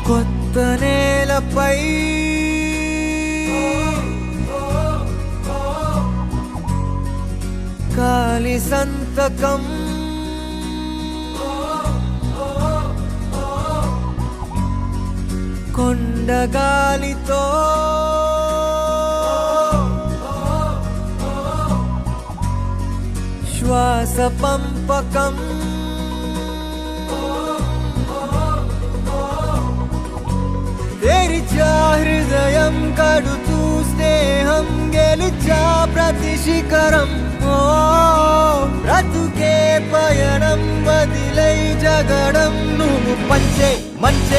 కొత్త నేలపై కాలి సంతకం కొండగాలితో శ్వాస పంపకం తెరిచా హృదయం కడుతూ స్నేహం గెలిచా ప్రతి శిఖరం బ్రతుకే పయనం వదిలై జగడం నువ్వు పంచే మంచే